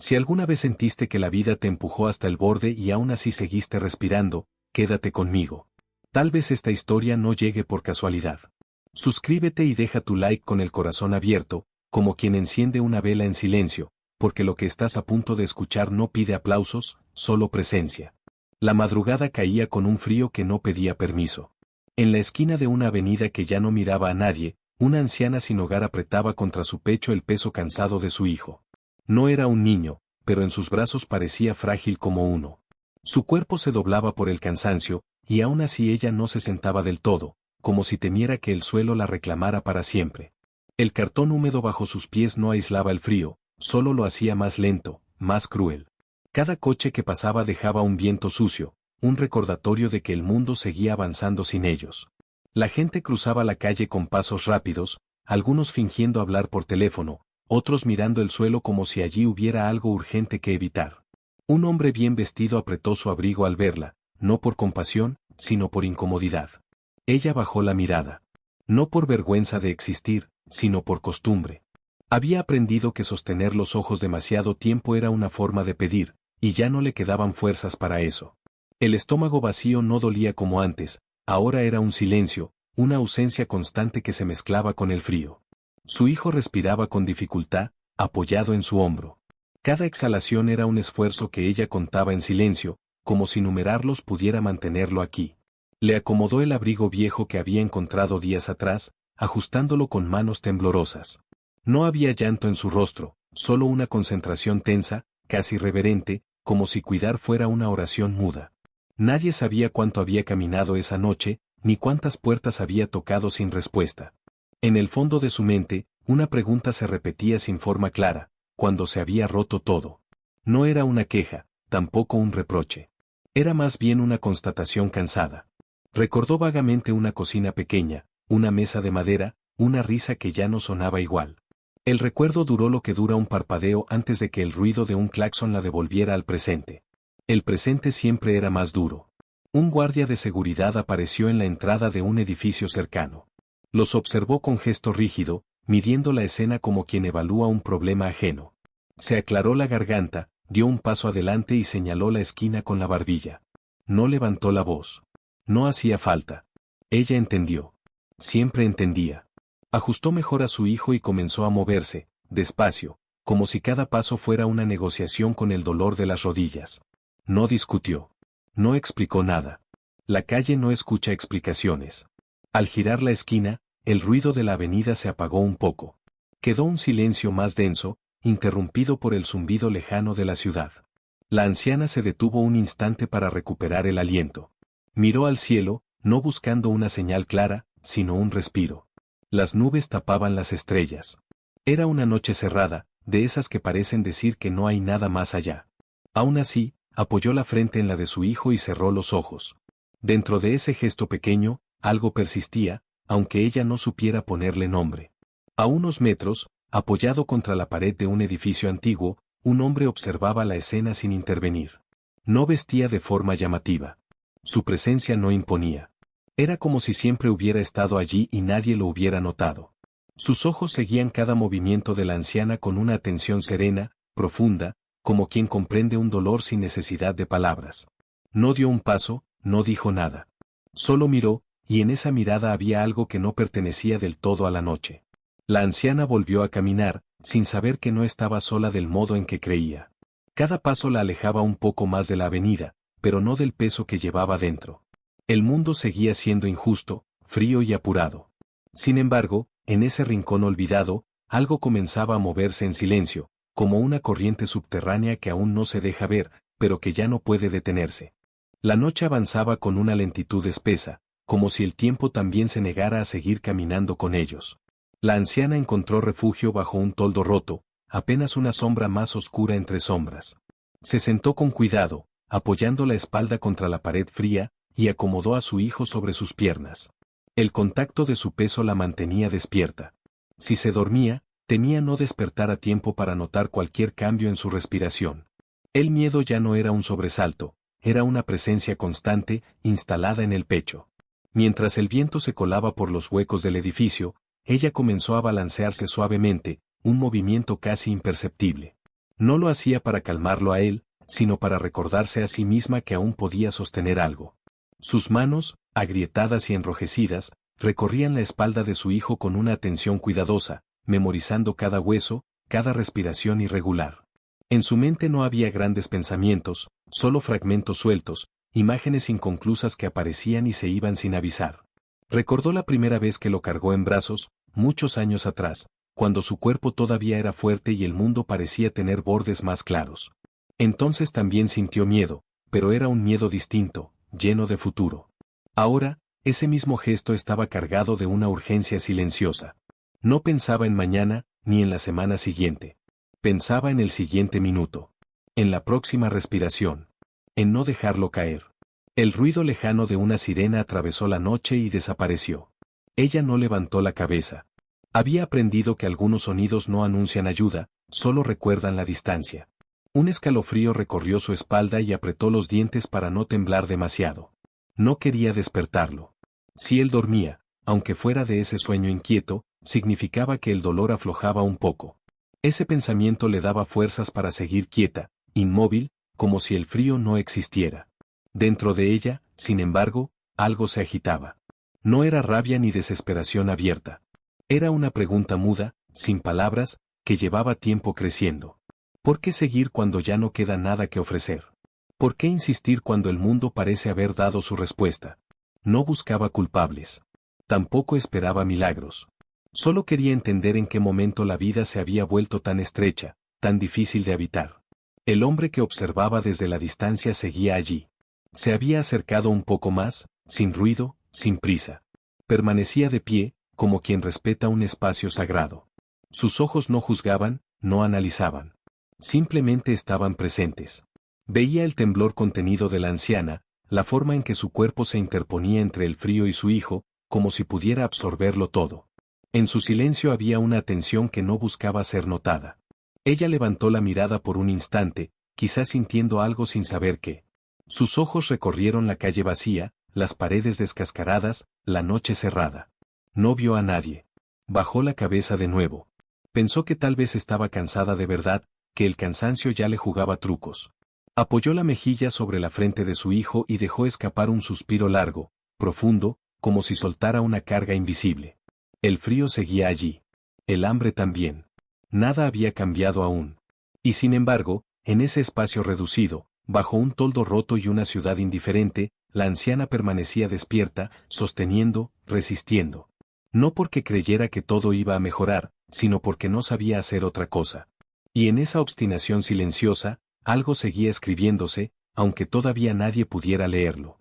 Si alguna vez sentiste que la vida te empujó hasta el borde y aún así seguiste respirando, quédate conmigo. Tal vez esta historia no llegue por casualidad. Suscríbete y deja tu like con el corazón abierto, como quien enciende una vela en silencio, porque lo que estás a punto de escuchar no pide aplausos, solo presencia. La madrugada caía con un frío que no pedía permiso. En la esquina de una avenida que ya no miraba a nadie, una anciana sin hogar apretaba contra su pecho el peso cansado de su hijo. No era un niño, pero en sus brazos parecía frágil como uno. Su cuerpo se doblaba por el cansancio, y aún así ella no se sentaba del todo, como si temiera que el suelo la reclamara para siempre. El cartón húmedo bajo sus pies no aislaba el frío, solo lo hacía más lento, más cruel. Cada coche que pasaba dejaba un viento sucio, un recordatorio de que el mundo seguía avanzando sin ellos. La gente cruzaba la calle con pasos rápidos, algunos fingiendo hablar por teléfono, otros mirando el suelo como si allí hubiera algo urgente que evitar. Un hombre bien vestido apretó su abrigo al verla, no por compasión, sino por incomodidad. Ella bajó la mirada. No por vergüenza de existir, sino por costumbre. Había aprendido que sostener los ojos demasiado tiempo era una forma de pedir, y ya no le quedaban fuerzas para eso. El estómago vacío no dolía como antes, ahora era un silencio, una ausencia constante que se mezclaba con el frío. Su hijo respiraba con dificultad, apoyado en su hombro. Cada exhalación era un esfuerzo que ella contaba en silencio, como si numerarlos pudiera mantenerlo aquí. Le acomodó el abrigo viejo que había encontrado días atrás, ajustándolo con manos temblorosas. No había llanto en su rostro, solo una concentración tensa, casi reverente, como si cuidar fuera una oración muda. Nadie sabía cuánto había caminado esa noche, ni cuántas puertas había tocado sin respuesta. En el fondo de su mente, una pregunta se repetía sin forma clara, cuando se había roto todo. No era una queja, tampoco un reproche. Era más bien una constatación cansada. Recordó vagamente una cocina pequeña, una mesa de madera, una risa que ya no sonaba igual. El recuerdo duró lo que dura un parpadeo antes de que el ruido de un claxon la devolviera al presente. El presente siempre era más duro. Un guardia de seguridad apareció en la entrada de un edificio cercano. Los observó con gesto rígido, midiendo la escena como quien evalúa un problema ajeno. Se aclaró la garganta, dio un paso adelante y señaló la esquina con la barbilla. No levantó la voz. No hacía falta. Ella entendió. Siempre entendía. Ajustó mejor a su hijo y comenzó a moverse, despacio, como si cada paso fuera una negociación con el dolor de las rodillas. No discutió. No explicó nada. La calle no escucha explicaciones. Al girar la esquina, el ruido de la avenida se apagó un poco. Quedó un silencio más denso, interrumpido por el zumbido lejano de la ciudad. La anciana se detuvo un instante para recuperar el aliento. Miró al cielo, no buscando una señal clara, sino un respiro. Las nubes tapaban las estrellas. Era una noche cerrada, de esas que parecen decir que no hay nada más allá. Aún así, apoyó la frente en la de su hijo y cerró los ojos. Dentro de ese gesto pequeño, algo persistía, aunque ella no supiera ponerle nombre. A unos metros, apoyado contra la pared de un edificio antiguo, un hombre observaba la escena sin intervenir. No vestía de forma llamativa. Su presencia no imponía. Era como si siempre hubiera estado allí y nadie lo hubiera notado. Sus ojos seguían cada movimiento de la anciana con una atención serena, profunda, como quien comprende un dolor sin necesidad de palabras. No dio un paso, no dijo nada. Solo miró, y en esa mirada había algo que no pertenecía del todo a la noche. La anciana volvió a caminar, sin saber que no estaba sola del modo en que creía. Cada paso la alejaba un poco más de la avenida, pero no del peso que llevaba dentro. El mundo seguía siendo injusto, frío y apurado. Sin embargo, en ese rincón olvidado, algo comenzaba a moverse en silencio, como una corriente subterránea que aún no se deja ver, pero que ya no puede detenerse. La noche avanzaba con una lentitud espesa, como si el tiempo también se negara a seguir caminando con ellos. La anciana encontró refugio bajo un toldo roto, apenas una sombra más oscura entre sombras. Se sentó con cuidado, apoyando la espalda contra la pared fría, y acomodó a su hijo sobre sus piernas. El contacto de su peso la mantenía despierta. Si se dormía, temía no despertar a tiempo para notar cualquier cambio en su respiración. El miedo ya no era un sobresalto, era una presencia constante, instalada en el pecho. Mientras el viento se colaba por los huecos del edificio, ella comenzó a balancearse suavemente, un movimiento casi imperceptible. No lo hacía para calmarlo a él, sino para recordarse a sí misma que aún podía sostener algo. Sus manos, agrietadas y enrojecidas, recorrían la espalda de su hijo con una atención cuidadosa, memorizando cada hueso, cada respiración irregular. En su mente no había grandes pensamientos, solo fragmentos sueltos, imágenes inconclusas que aparecían y se iban sin avisar. Recordó la primera vez que lo cargó en brazos, muchos años atrás, cuando su cuerpo todavía era fuerte y el mundo parecía tener bordes más claros. Entonces también sintió miedo, pero era un miedo distinto, lleno de futuro. Ahora, ese mismo gesto estaba cargado de una urgencia silenciosa. No pensaba en mañana, ni en la semana siguiente. Pensaba en el siguiente minuto. En la próxima respiración. En no dejarlo caer. El ruido lejano de una sirena atravesó la noche y desapareció. Ella no levantó la cabeza. Había aprendido que algunos sonidos no anuncian ayuda, solo recuerdan la distancia. Un escalofrío recorrió su espalda y apretó los dientes para no temblar demasiado. No quería despertarlo. Si él dormía, aunque fuera de ese sueño inquieto, significaba que el dolor aflojaba un poco. Ese pensamiento le daba fuerzas para seguir quieta, inmóvil, como si el frío no existiera. Dentro de ella, sin embargo, algo se agitaba. No era rabia ni desesperación abierta. Era una pregunta muda, sin palabras, que llevaba tiempo creciendo. ¿Por qué seguir cuando ya no queda nada que ofrecer? ¿Por qué insistir cuando el mundo parece haber dado su respuesta? No buscaba culpables. Tampoco esperaba milagros. Solo quería entender en qué momento la vida se había vuelto tan estrecha, tan difícil de habitar. El hombre que observaba desde la distancia seguía allí. Se había acercado un poco más, sin ruido, sin prisa. Permanecía de pie, como quien respeta un espacio sagrado. Sus ojos no juzgaban, no analizaban. Simplemente estaban presentes. Veía el temblor contenido de la anciana, la forma en que su cuerpo se interponía entre el frío y su hijo, como si pudiera absorberlo todo. En su silencio había una atención que no buscaba ser notada. Ella levantó la mirada por un instante, quizás sintiendo algo sin saber qué. Sus ojos recorrieron la calle vacía, las paredes descascaradas, la noche cerrada. No vio a nadie. Bajó la cabeza de nuevo. Pensó que tal vez estaba cansada de verdad, que el cansancio ya le jugaba trucos. Apoyó la mejilla sobre la frente de su hijo y dejó escapar un suspiro largo, profundo, como si soltara una carga invisible. El frío seguía allí. El hambre también. Nada había cambiado aún. Y sin embargo, en ese espacio reducido, bajo un toldo roto y una ciudad indiferente, la anciana permanecía despierta, sosteniendo, resistiendo. No porque creyera que todo iba a mejorar, sino porque no sabía hacer otra cosa. Y en esa obstinación silenciosa, algo seguía escribiéndose, aunque todavía nadie pudiera leerlo.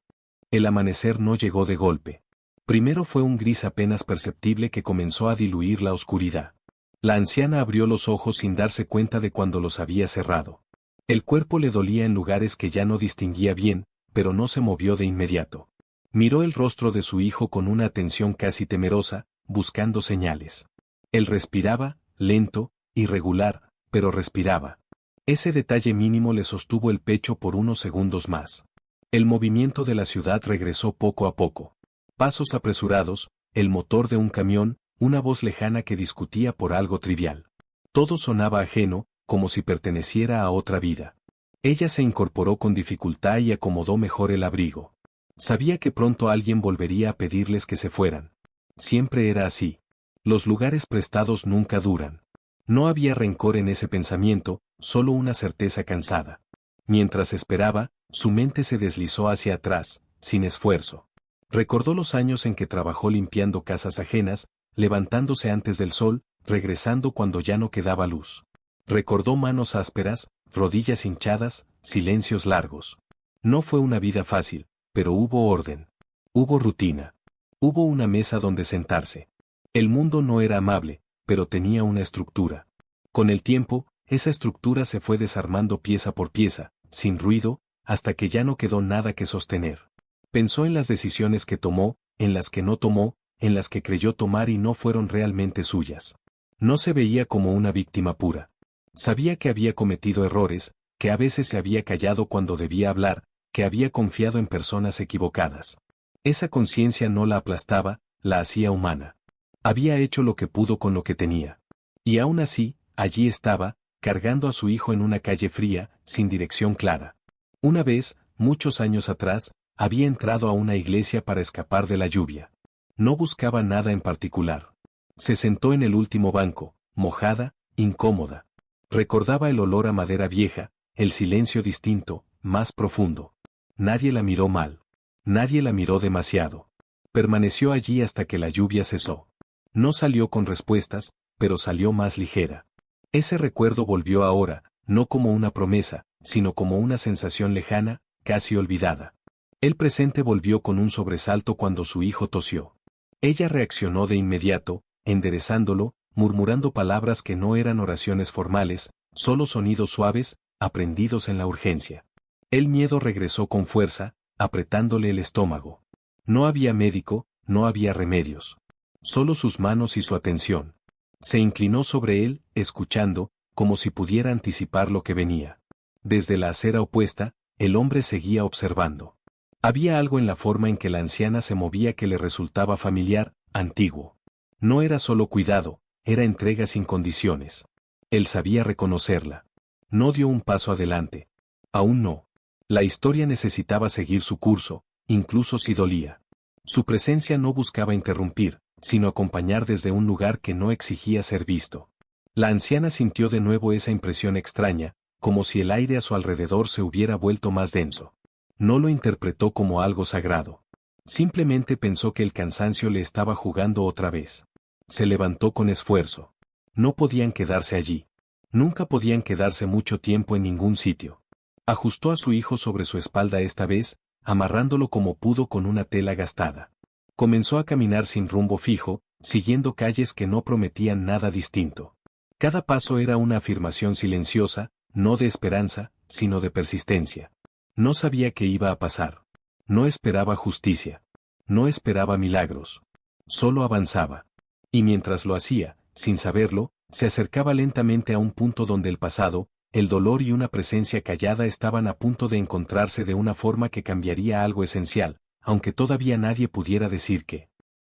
El amanecer no llegó de golpe. Primero fue un gris apenas perceptible que comenzó a diluir la oscuridad. La anciana abrió los ojos sin darse cuenta de cuando los había cerrado. El cuerpo le dolía en lugares que ya no distinguía bien, pero no se movió de inmediato. Miró el rostro de su hijo con una atención casi temerosa, buscando señales. Él respiraba, lento, irregular, pero respiraba. Ese detalle mínimo le sostuvo el pecho por unos segundos más. El movimiento de la ciudad regresó poco a poco. Pasos apresurados, el motor de un camión, una voz lejana que discutía por algo trivial. Todo sonaba ajeno, como si perteneciera a otra vida. Ella se incorporó con dificultad y acomodó mejor el abrigo. Sabía que pronto alguien volvería a pedirles que se fueran. Siempre era así. Los lugares prestados nunca duran. No había rencor en ese pensamiento, solo una certeza cansada. Mientras esperaba, su mente se deslizó hacia atrás, sin esfuerzo. Recordó los años en que trabajó limpiando casas ajenas, levantándose antes del sol, regresando cuando ya no quedaba luz. Recordó manos ásperas, rodillas hinchadas, silencios largos. No fue una vida fácil, pero hubo orden. Hubo rutina. Hubo una mesa donde sentarse. El mundo no era amable, pero tenía una estructura. Con el tiempo, esa estructura se fue desarmando pieza por pieza, sin ruido, hasta que ya no quedó nada que sostener. Pensó en las decisiones que tomó, en las que no tomó, en las que creyó tomar y no fueron realmente suyas. No se veía como una víctima pura. Sabía que había cometido errores, que a veces se había callado cuando debía hablar, que había confiado en personas equivocadas. Esa conciencia no la aplastaba, la hacía humana. Había hecho lo que pudo con lo que tenía. Y aún así, allí estaba, cargando a su hijo en una calle fría, sin dirección clara. Una vez, muchos años atrás, había entrado a una iglesia para escapar de la lluvia. No buscaba nada en particular. Se sentó en el último banco, mojada, incómoda. Recordaba el olor a madera vieja, el silencio distinto, más profundo. Nadie la miró mal. Nadie la miró demasiado. Permaneció allí hasta que la lluvia cesó. No salió con respuestas, pero salió más ligera. Ese recuerdo volvió ahora, no como una promesa, sino como una sensación lejana, casi olvidada. El presente volvió con un sobresalto cuando su hijo tosió. Ella reaccionó de inmediato, enderezándolo, murmurando palabras que no eran oraciones formales, solo sonidos suaves, aprendidos en la urgencia. El miedo regresó con fuerza, apretándole el estómago. No había médico, no había remedios. Solo sus manos y su atención. Se inclinó sobre él, escuchando, como si pudiera anticipar lo que venía. Desde la acera opuesta, el hombre seguía observando. Había algo en la forma en que la anciana se movía que le resultaba familiar, antiguo. No era solo cuidado, era entrega sin condiciones. Él sabía reconocerla. No dio un paso adelante. Aún no. La historia necesitaba seguir su curso, incluso si dolía. Su presencia no buscaba interrumpir, sino acompañar desde un lugar que no exigía ser visto. La anciana sintió de nuevo esa impresión extraña, como si el aire a su alrededor se hubiera vuelto más denso. No lo interpretó como algo sagrado. Simplemente pensó que el cansancio le estaba jugando otra vez. Se levantó con esfuerzo. No podían quedarse allí. Nunca podían quedarse mucho tiempo en ningún sitio. Ajustó a su hijo sobre su espalda esta vez, amarrándolo como pudo con una tela gastada. Comenzó a caminar sin rumbo fijo, siguiendo calles que no prometían nada distinto. Cada paso era una afirmación silenciosa, no de esperanza, sino de persistencia. No sabía qué iba a pasar. No esperaba justicia. No esperaba milagros. Solo avanzaba. Y mientras lo hacía, sin saberlo, se acercaba lentamente a un punto donde el pasado, el dolor y una presencia callada estaban a punto de encontrarse de una forma que cambiaría algo esencial, aunque todavía nadie pudiera decir qué.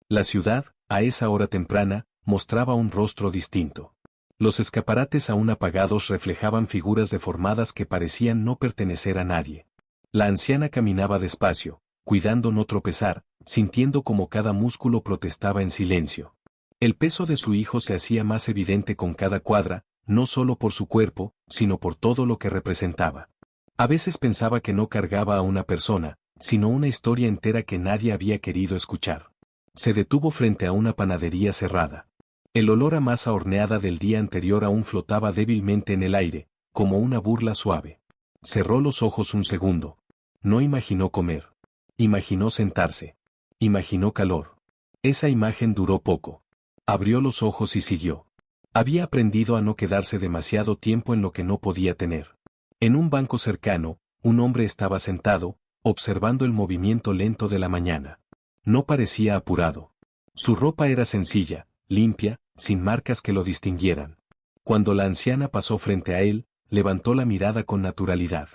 La ciudad, a esa hora temprana, mostraba un rostro distinto. Los escaparates aún apagados reflejaban figuras deformadas que parecían no pertenecer a nadie. La anciana caminaba despacio, cuidando no tropezar, sintiendo como cada músculo protestaba en silencio. El peso de su hijo se hacía más evidente con cada cuadra, no solo por su cuerpo, sino por todo lo que representaba. A veces pensaba que no cargaba a una persona, sino una historia entera que nadie había querido escuchar. Se detuvo frente a una panadería cerrada. El olor a masa horneada del día anterior aún flotaba débilmente en el aire, como una burla suave. Cerró los ojos un segundo. No imaginó comer. Imaginó sentarse. Imaginó calor. Esa imagen duró poco. Abrió los ojos y siguió. Había aprendido a no quedarse demasiado tiempo en lo que no podía tener. En un banco cercano, un hombre estaba sentado, observando el movimiento lento de la mañana. No parecía apurado. Su ropa era sencilla, limpia, sin marcas que lo distinguieran. Cuando la anciana pasó frente a él, levantó la mirada con naturalidad.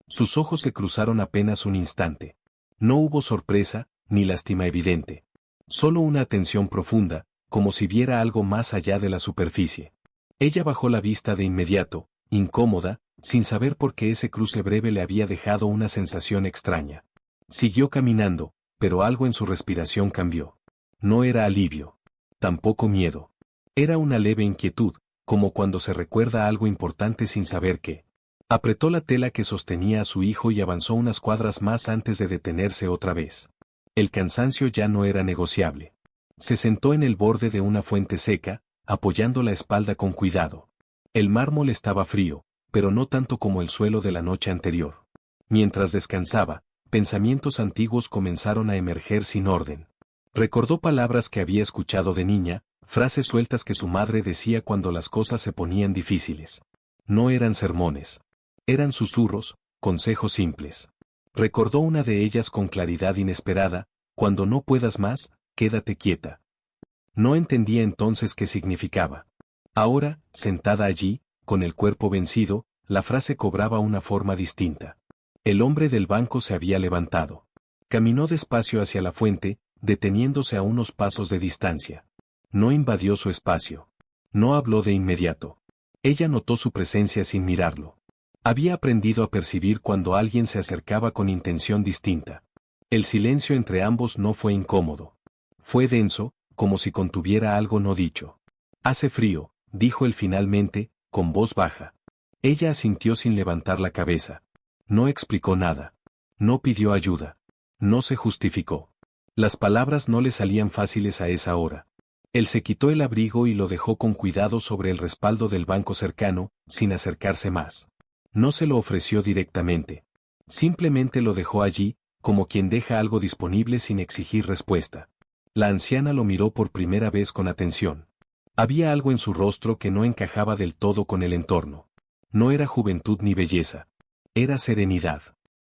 Sus ojos se cruzaron apenas un instante. No hubo sorpresa, ni lástima evidente. Solo una atención profunda, como si viera algo más allá de la superficie. Ella bajó la vista de inmediato, incómoda, sin saber por qué ese cruce breve le había dejado una sensación extraña. Siguió caminando, pero algo en su respiración cambió. No era alivio. Tampoco miedo. Era una leve inquietud, como cuando se recuerda algo importante sin saber qué. Apretó la tela que sostenía a su hijo y avanzó unas cuadras más antes de detenerse otra vez. El cansancio ya no era negociable. Se sentó en el borde de una fuente seca, apoyando la espalda con cuidado. El mármol estaba frío, pero no tanto como el suelo de la noche anterior. Mientras descansaba, pensamientos antiguos comenzaron a emerger sin orden. Recordó palabras que había escuchado de niña, frases sueltas que su madre decía cuando las cosas se ponían difíciles. No eran sermones. Eran susurros, consejos simples. Recordó una de ellas con claridad inesperada: cuando no puedas más, quédate quieta. No entendía entonces qué significaba. Ahora, sentada allí, con el cuerpo vencido, la frase cobraba una forma distinta. El hombre del banco se había levantado. Caminó despacio hacia la fuente, deteniéndose a unos pasos de distancia. No invadió su espacio. No habló de inmediato. Ella notó su presencia sin mirarlo. Había aprendido a percibir cuando alguien se acercaba con intención distinta. El silencio entre ambos no fue incómodo. Fue denso, como si contuviera algo no dicho. «Hace frío», dijo él finalmente, con voz baja. Ella asintió sin levantar la cabeza. No explicó nada. No pidió ayuda. No se justificó. Las palabras no le salían fáciles a esa hora. Él se quitó el abrigo y lo dejó con cuidado sobre el respaldo del banco cercano, sin acercarse más. No se lo ofreció directamente. Simplemente lo dejó allí, como quien deja algo disponible sin exigir respuesta. La anciana lo miró por primera vez con atención. Había algo en su rostro que no encajaba del todo con el entorno. No era juventud ni belleza. Era serenidad.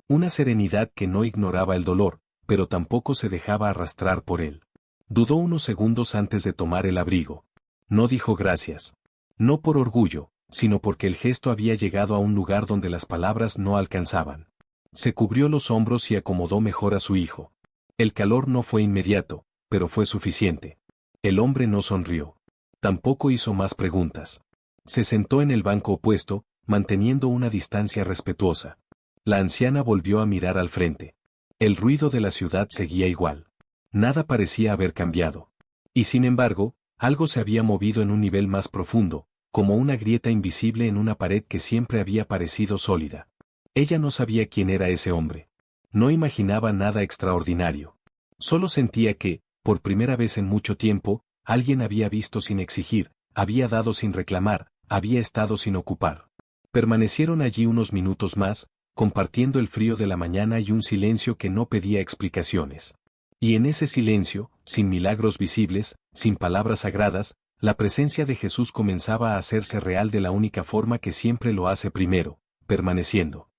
Una serenidad que no ignoraba el dolor, pero tampoco se dejaba arrastrar por él. Dudó unos segundos antes de tomar el abrigo. No dijo gracias. No por orgullo, sino porque el gesto había llegado a un lugar donde las palabras no alcanzaban. Se cubrió los hombros y acomodó mejor a su hijo. El calor no fue inmediato, pero fue suficiente. El hombre no sonrió. Tampoco hizo más preguntas. Se sentó en el banco opuesto, manteniendo una distancia respetuosa. La anciana volvió a mirar al frente. El ruido de la ciudad seguía igual. Nada parecía haber cambiado. Y sin embargo, algo se había movido en un nivel más profundo, como una grieta invisible en una pared que siempre había parecido sólida. Ella no sabía quién era ese hombre. No imaginaba nada extraordinario. Solo sentía que, por primera vez en mucho tiempo, alguien había visto sin exigir, había dado sin reclamar, había estado sin ocupar. Permanecieron allí unos minutos más, compartiendo el frío de la mañana y un silencio que no pedía explicaciones. Y en ese silencio, sin milagros visibles, sin palabras sagradas, la presencia de Jesús comenzaba a hacerse real de la única forma que siempre lo hace primero, permaneciendo.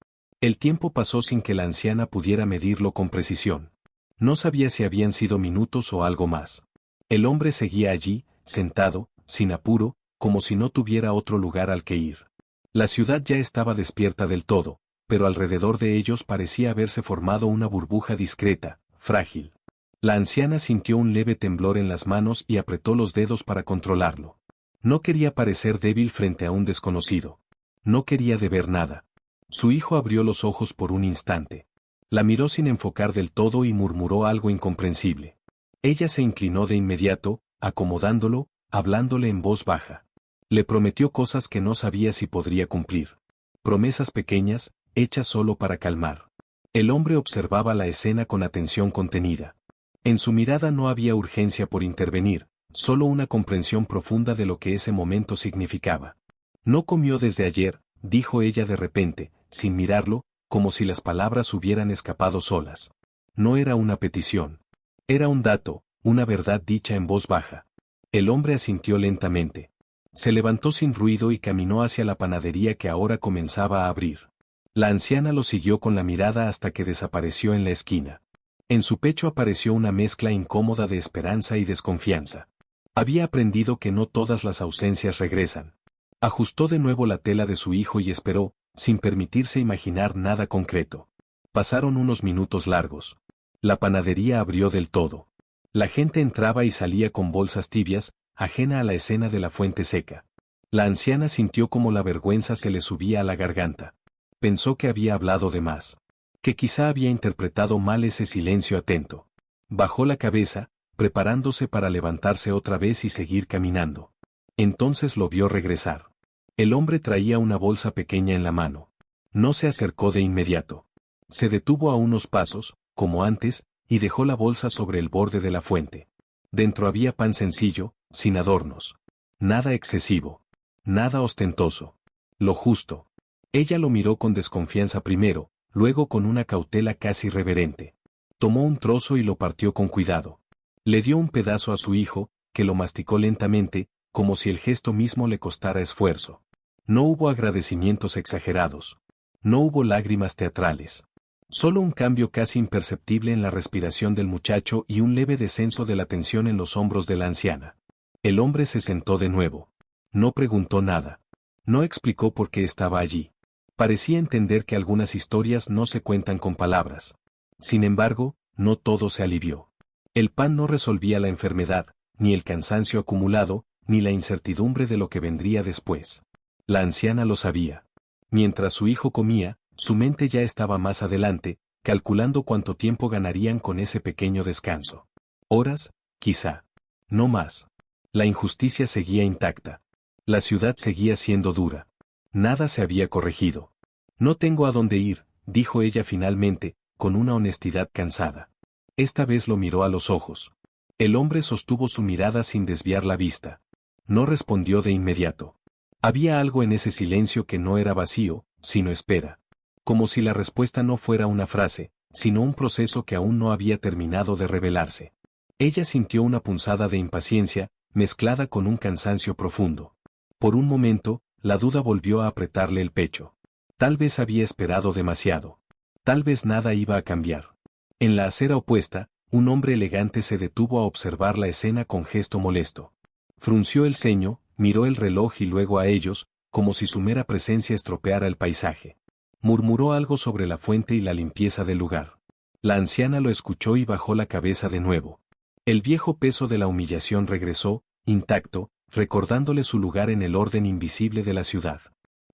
El tiempo pasó sin que la anciana pudiera medirlo con precisión. No sabía si habían sido minutos o algo más. El hombre seguía allí, sentado, sin apuro, como si no tuviera otro lugar al que ir. La ciudad ya estaba despierta del todo, pero alrededor de ellos parecía haberse formado una burbuja discreta, frágil. La anciana sintió un leve temblor en las manos y apretó los dedos para controlarlo. No quería parecer débil frente a un desconocido. No quería deber nada. Su hijo abrió los ojos por un instante. La miró sin enfocar del todo y murmuró algo incomprensible. Ella se inclinó de inmediato, acomodándolo, hablándole en voz baja. Le prometió cosas que no sabía si podría cumplir. Promesas pequeñas, hechas solo para calmar. El hombre observaba la escena con atención contenida. En su mirada no había urgencia por intervenir, solo una comprensión profunda de lo que ese momento significaba. No comió desde ayer, dijo ella de repente, sin mirarlo, como si las palabras hubieran escapado solas. No era una petición. Era un dato, una verdad dicha en voz baja. El hombre asintió lentamente. Se levantó sin ruido y caminó hacia la panadería que ahora comenzaba a abrir. La anciana lo siguió con la mirada hasta que desapareció en la esquina. En su pecho apareció una mezcla incómoda de esperanza y desconfianza. Había aprendido que no todas las ausencias regresan. Ajustó de nuevo la tela de su hijo y esperó, sin permitirse imaginar nada concreto. Pasaron unos minutos largos. La panadería abrió del todo. La gente entraba y salía con bolsas tibias, ajena a la escena de la fuente seca. La anciana sintió como la vergüenza se le subía a la garganta. Pensó que había hablado de más. Que quizá había interpretado mal ese silencio atento. Bajó la cabeza, preparándose para levantarse otra vez y seguir caminando. Entonces lo vio regresar. El hombre traía una bolsa pequeña en la mano. No se acercó de inmediato. Se detuvo a unos pasos, como antes, y dejó la bolsa sobre el borde de la fuente. Dentro había pan sencillo, sin adornos. Nada excesivo. Nada ostentoso. Lo justo. Ella lo miró con desconfianza primero, luego con una cautela casi reverente. Tomó un trozo y lo partió con cuidado. Le dio un pedazo a su hijo, que lo masticó lentamente, como si el gesto mismo le costara esfuerzo. No hubo agradecimientos exagerados. No hubo lágrimas teatrales. Solo un cambio casi imperceptible en la respiración del muchacho y un leve descenso de la tensión en los hombros de la anciana. El hombre se sentó de nuevo. No preguntó nada. No explicó por qué estaba allí. Parecía entender que algunas historias no se cuentan con palabras. Sin embargo, no todo se alivió. El pan no resolvía la enfermedad, ni el cansancio acumulado, ni la incertidumbre de lo que vendría después. La anciana lo sabía. Mientras su hijo comía, su mente ya estaba más adelante, calculando cuánto tiempo ganarían con ese pequeño descanso. Horas, quizá. No más. La injusticia seguía intacta. La ciudad seguía siendo dura. Nada se había corregido. No tengo a dónde ir, dijo ella finalmente, con una honestidad cansada. Esta vez lo miró a los ojos. El hombre sostuvo su mirada sin desviar la vista. No respondió de inmediato. Había algo en ese silencio que no era vacío, sino espera. Como si la respuesta no fuera una frase, sino un proceso que aún no había terminado de revelarse. Ella sintió una punzada de impaciencia, mezclada con un cansancio profundo. Por un momento, la duda volvió a apretarle el pecho. Tal vez había esperado demasiado. Tal vez nada iba a cambiar. En la acera opuesta, un hombre elegante se detuvo a observar la escena con gesto molesto. Frunció el ceño, miró el reloj y luego a ellos, como si su mera presencia estropeara el paisaje. Murmuró algo sobre la fuente y la limpieza del lugar. La anciana lo escuchó y bajó la cabeza de nuevo. El viejo peso de la humillación regresó, intacto, recordándole su lugar en el orden invisible de la ciudad.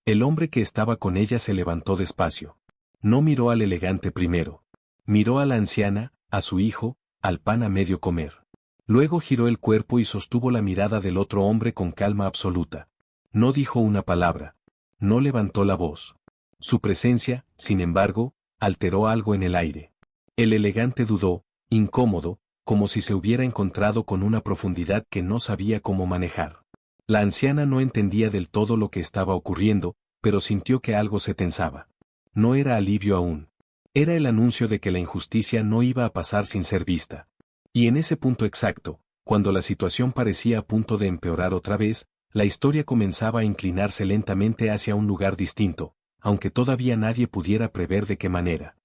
El hombre que estaba con ella se levantó despacio. No miró al elegante primero. Miró a la anciana, a su hijo, al pan a medio comer. Luego giró el cuerpo y sostuvo la mirada del otro hombre con calma absoluta. No dijo una palabra. No levantó la voz. Su presencia, sin embargo, alteró algo en el aire. El elegante dudó, incómodo, como si se hubiera encontrado con una profundidad que no sabía cómo manejar. La anciana no entendía del todo lo que estaba ocurriendo, pero sintió que algo se tensaba. No era alivio aún. Era el anuncio de que la injusticia no iba a pasar sin ser vista. Y en ese punto exacto, cuando la situación parecía a punto de empeorar otra vez, la historia comenzaba a inclinarse lentamente hacia un lugar distinto, aunque todavía nadie pudiera prever de qué manera.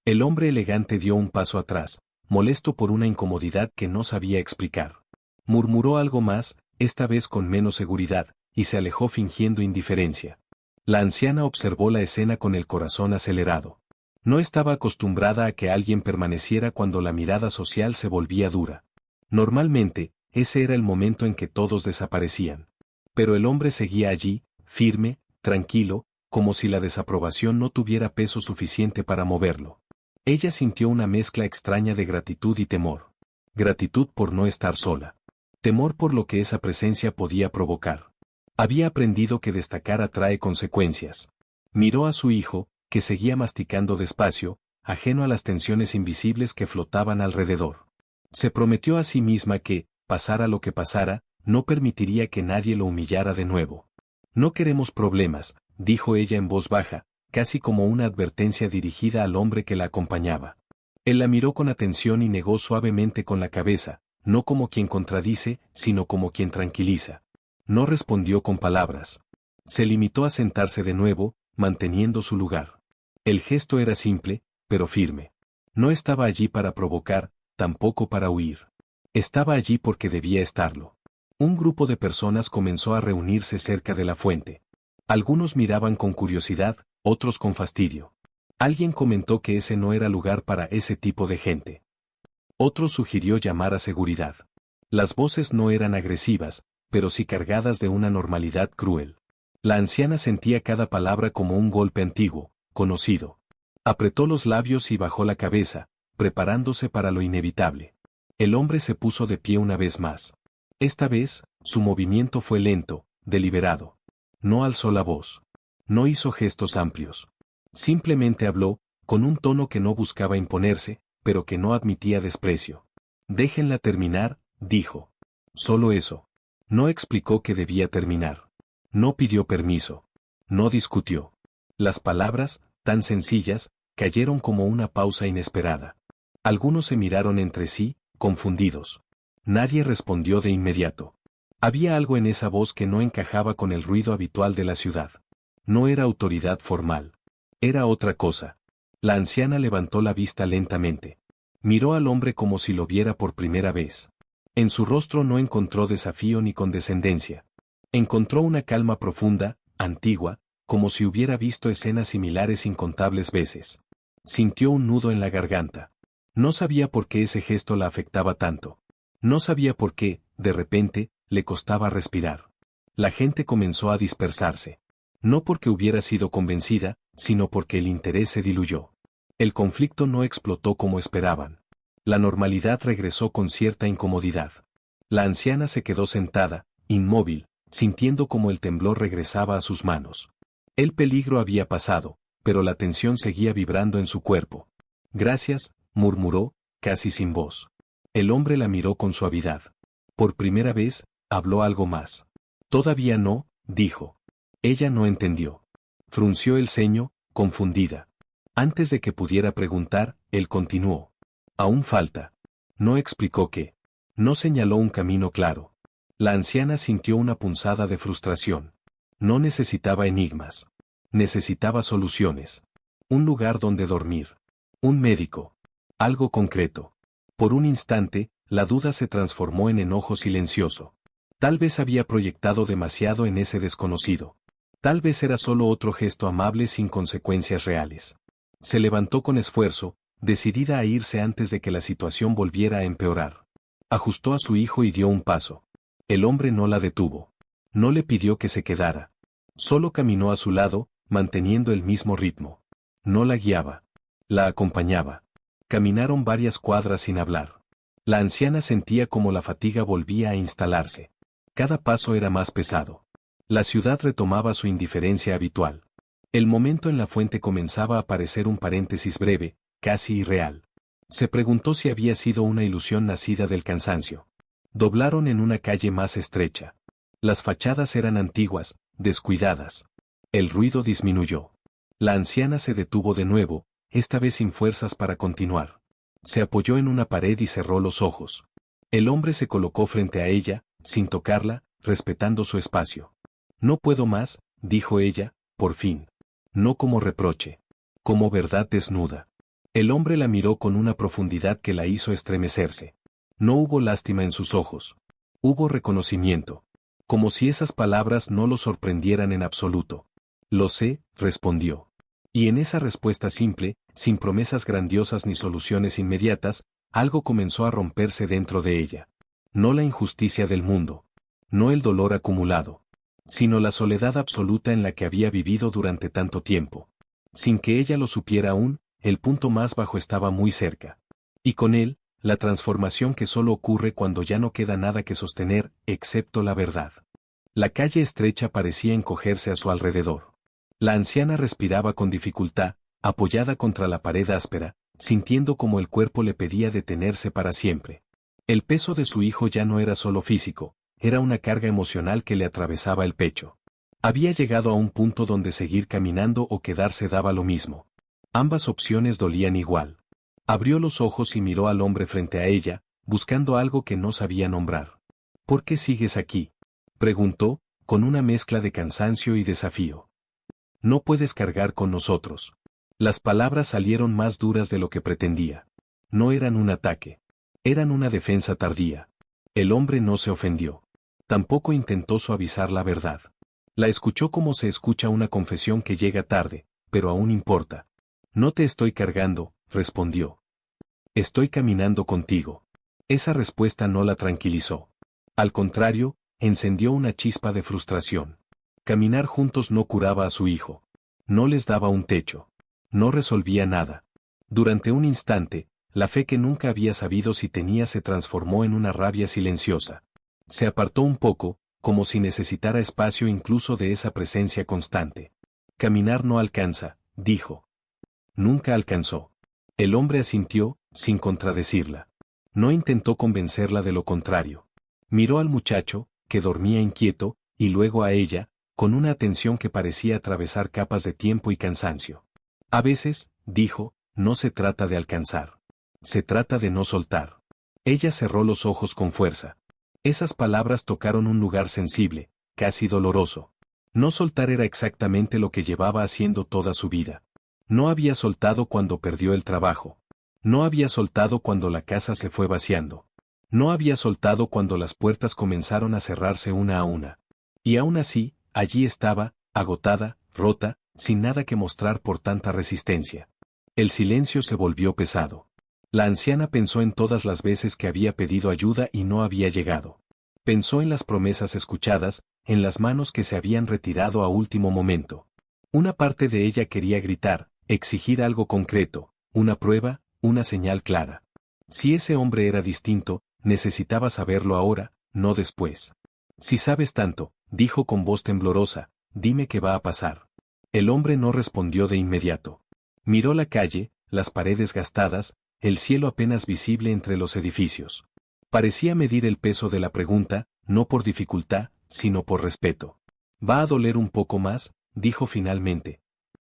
El hombre elegante dio un paso atrás, molesto por una incomodidad que no sabía explicar. Murmuró algo más, esta vez con menos seguridad, y se alejó fingiendo indiferencia. La anciana observó la escena con el corazón acelerado. No estaba acostumbrada a que alguien permaneciera cuando la mirada social se volvía dura. Normalmente, ese era el momento en que todos desaparecían. Pero el hombre seguía allí, firme, tranquilo, como si la desaprobación no tuviera peso suficiente para moverlo. Ella sintió una mezcla extraña de gratitud y temor. Gratitud por no estar sola. Temor por lo que esa presencia podía provocar. Había aprendido que destacar atrae consecuencias. Miró a su hijo, que seguía masticando despacio, ajeno a las tensiones invisibles que flotaban alrededor. Se prometió a sí misma que, pasara lo que pasara, no permitiría que nadie lo humillara de nuevo. No queremos problemas, dijo ella en voz baja, casi como una advertencia dirigida al hombre que la acompañaba. Él la miró con atención y negó suavemente con la cabeza, no como quien contradice, sino como quien tranquiliza. No respondió con palabras. Se limitó a sentarse de nuevo, manteniendo su lugar. El gesto era simple, pero firme. No estaba allí para provocar, tampoco para huir. Estaba allí porque debía estarlo. Un grupo de personas comenzó a reunirse cerca de la fuente. Algunos miraban con curiosidad, otros con fastidio. Alguien comentó que ese no era lugar para ese tipo de gente. Otro sugirió llamar a seguridad. Las voces no eran agresivas, pero sí cargadas de una normalidad cruel. La anciana sentía cada palabra como un golpe antiguo, conocido. Apretó los labios y bajó la cabeza, preparándose para lo inevitable. El hombre se puso de pie una vez más. Esta vez, su movimiento fue lento, deliberado. No alzó la voz. No hizo gestos amplios. Simplemente habló, con un tono que no buscaba imponerse, pero que no admitía desprecio. Déjenla terminar, dijo. Solo eso. No explicó que debía terminar. No pidió permiso. No discutió. Las palabras, tan sencillas, cayeron como una pausa inesperada. Algunos se miraron entre sí, confundidos. Nadie respondió de inmediato. Había algo en esa voz que no encajaba con el ruido habitual de la ciudad. No era autoridad formal. Era otra cosa. La anciana levantó la vista lentamente. Miró al hombre como si lo viera por primera vez. En su rostro no encontró desafío ni condescendencia. Encontró una calma profunda, antigua, como si hubiera visto escenas similares incontables veces. Sintió un nudo en la garganta. No sabía por qué ese gesto la afectaba tanto. No sabía por qué, de repente, le costaba respirar. La gente comenzó a dispersarse. No porque hubiera sido convencida, sino porque el interés se diluyó. El conflicto no explotó como esperaban. La normalidad regresó con cierta incomodidad. La anciana se quedó sentada, inmóvil, sintiendo como el temblor regresaba a sus manos. El peligro había pasado, pero la tensión seguía vibrando en su cuerpo. Gracias, murmuró, casi sin voz. El hombre la miró con suavidad. Por primera vez, habló algo más. Todavía no, dijo. Ella no entendió. Frunció el ceño, confundida. Antes de que pudiera preguntar, él continuó. Aún falta. No explicó qué. No señaló un camino claro. La anciana sintió una punzada de frustración. No necesitaba enigmas. Necesitaba soluciones. Un lugar donde dormir. Un médico. Algo concreto. Por un instante, la duda se transformó en enojo silencioso. Tal vez había proyectado demasiado en ese desconocido. Tal vez era solo otro gesto amable sin consecuencias reales. Se levantó con esfuerzo, decidida a irse antes de que la situación volviera a empeorar. Ajustó a su hijo y dio un paso. El hombre no la detuvo. No le pidió que se quedara. Solo caminó a su lado, manteniendo el mismo ritmo. No la guiaba. La acompañaba. Caminaron varias cuadras sin hablar. La anciana sentía como la fatiga volvía a instalarse. Cada paso era más pesado. La ciudad retomaba su indiferencia habitual. El momento en la fuente comenzaba a parecer un paréntesis breve, casi irreal. Se preguntó si había sido una ilusión nacida del cansancio. Doblaron en una calle más estrecha. Las fachadas eran antiguas, descuidadas. El ruido disminuyó. La anciana se detuvo de nuevo, esta vez sin fuerzas para continuar. Se apoyó en una pared y cerró los ojos. El hombre se colocó frente a ella, sin tocarla, respetando su espacio. No puedo más, dijo ella, por fin. No como reproche. Como verdad desnuda. El hombre la miró con una profundidad que la hizo estremecerse. No hubo lástima en sus ojos. Hubo reconocimiento. Como si esas palabras no lo sorprendieran en absoluto. Lo sé, respondió. Y en esa respuesta simple, sin promesas grandiosas ni soluciones inmediatas, algo comenzó a romperse dentro de ella. No la injusticia del mundo. No el dolor acumulado. Sino la soledad absoluta en la que había vivido durante tanto tiempo. Sin que ella lo supiera aún, el punto más bajo estaba muy cerca. Y con él, la transformación que solo ocurre cuando ya no queda nada que sostener, excepto la verdad. La calle estrecha parecía encogerse a su alrededor. La anciana respiraba con dificultad, apoyada contra la pared áspera, sintiendo como el cuerpo le pedía detenerse para siempre. El peso de su hijo ya no era solo físico, era una carga emocional que le atravesaba el pecho. Había llegado a un punto donde seguir caminando o quedarse daba lo mismo. Ambas opciones dolían igual. Abrió los ojos y miró al hombre frente a ella, buscando algo que no sabía nombrar. ¿Por qué sigues aquí?, preguntó, con una mezcla de cansancio y desafío. No puedes cargar con nosotros. Las palabras salieron más duras de lo que pretendía. No eran un ataque. Eran una defensa tardía. El hombre no se ofendió. Tampoco intentó suavizar la verdad. La escuchó como se escucha una confesión que llega tarde, pero aún importa. No te estoy cargando, respondió. Estoy caminando contigo. Esa respuesta no la tranquilizó. Al contrario, encendió una chispa de frustración. Caminar juntos no curaba a su hijo. No les daba un techo. No resolvía nada. Durante un instante, la fe que nunca había sabido si tenía se transformó en una rabia silenciosa. Se apartó un poco, como si necesitara espacio incluso de esa presencia constante. Caminar no alcanza, dijo. Nunca alcanzó. El hombre asintió, sin contradecirla. No intentó convencerla de lo contrario. Miró al muchacho, que dormía inquieto, y luego a ella, con una atención que parecía atravesar capas de tiempo y cansancio. A veces, dijo, no se trata de alcanzar. Se trata de no soltar. Ella cerró los ojos con fuerza. Esas palabras tocaron un lugar sensible, casi doloroso. No soltar era exactamente lo que llevaba haciendo toda su vida. No había soltado cuando perdió el trabajo. No había soltado cuando la casa se fue vaciando. No había soltado cuando las puertas comenzaron a cerrarse una a una. Y aún así, allí estaba, agotada, rota, sin nada que mostrar por tanta resistencia. El silencio se volvió pesado. La anciana pensó en todas las veces que había pedido ayuda y no había llegado. Pensó en las promesas escuchadas, en las manos que se habían retirado a último momento. Una parte de ella quería gritar, exigir algo concreto, una prueba, una señal clara. Si ese hombre era distinto, necesitaba saberlo ahora, no después. Si sabes tanto, dijo con voz temblorosa, dime qué va a pasar. El hombre no respondió de inmediato. Miró la calle, las paredes gastadas, el cielo apenas visible entre los edificios. Parecía medir el peso de la pregunta, no por dificultad, sino por respeto. Va a doler un poco más, dijo finalmente.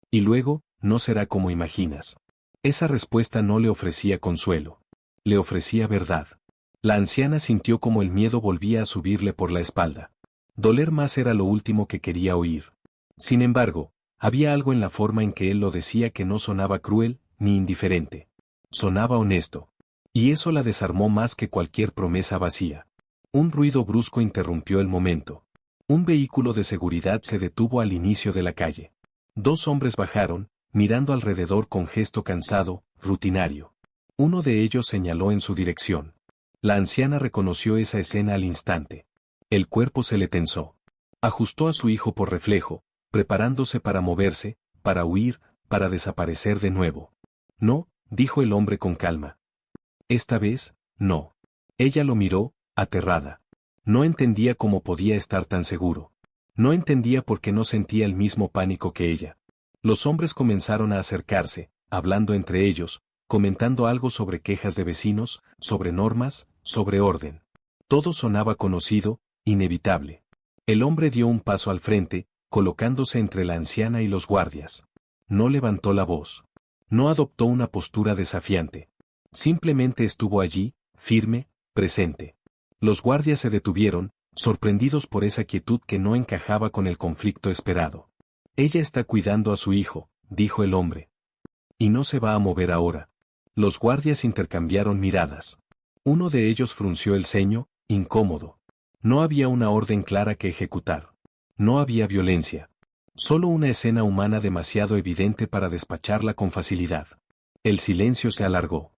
Y luego, no será como imaginas. Esa respuesta no le ofrecía consuelo. Le ofrecía verdad. La anciana sintió como el miedo volvía a subirle por la espalda. Doler más era lo último que quería oír. Sin embargo, había algo en la forma en que él lo decía que no sonaba cruel, ni indiferente. Sonaba honesto. Y eso la desarmó más que cualquier promesa vacía. Un ruido brusco interrumpió el momento. Un vehículo de seguridad se detuvo al inicio de la calle. Dos hombres bajaron, mirando alrededor con gesto cansado, rutinario. Uno de ellos señaló en su dirección. La anciana reconoció esa escena al instante. El cuerpo se le tensó. Ajustó a su hijo por reflejo, preparándose para moverse, para huir, para desaparecer de nuevo. No, dijo el hombre con calma. Esta vez, no. Ella lo miró, aterrada. No entendía cómo podía estar tan seguro. No entendía por qué no sentía el mismo pánico que ella. Los hombres comenzaron a acercarse, hablando entre ellos, comentando algo sobre quejas de vecinos, sobre normas, sobre orden. Todo sonaba conocido, inevitable. El hombre dio un paso al frente, colocándose entre la anciana y los guardias. No levantó la voz. No adoptó una postura desafiante. Simplemente estuvo allí, firme, presente. Los guardias se detuvieron, sorprendidos por esa quietud que no encajaba con el conflicto esperado. Ella está cuidando a su hijo, dijo el hombre. Y no se va a mover ahora. Los guardias intercambiaron miradas. Uno de ellos frunció el ceño, incómodo. No había una orden clara que ejecutar. No había violencia. Solo una escena humana demasiado evidente para despacharla con facilidad. El silencio se alargó.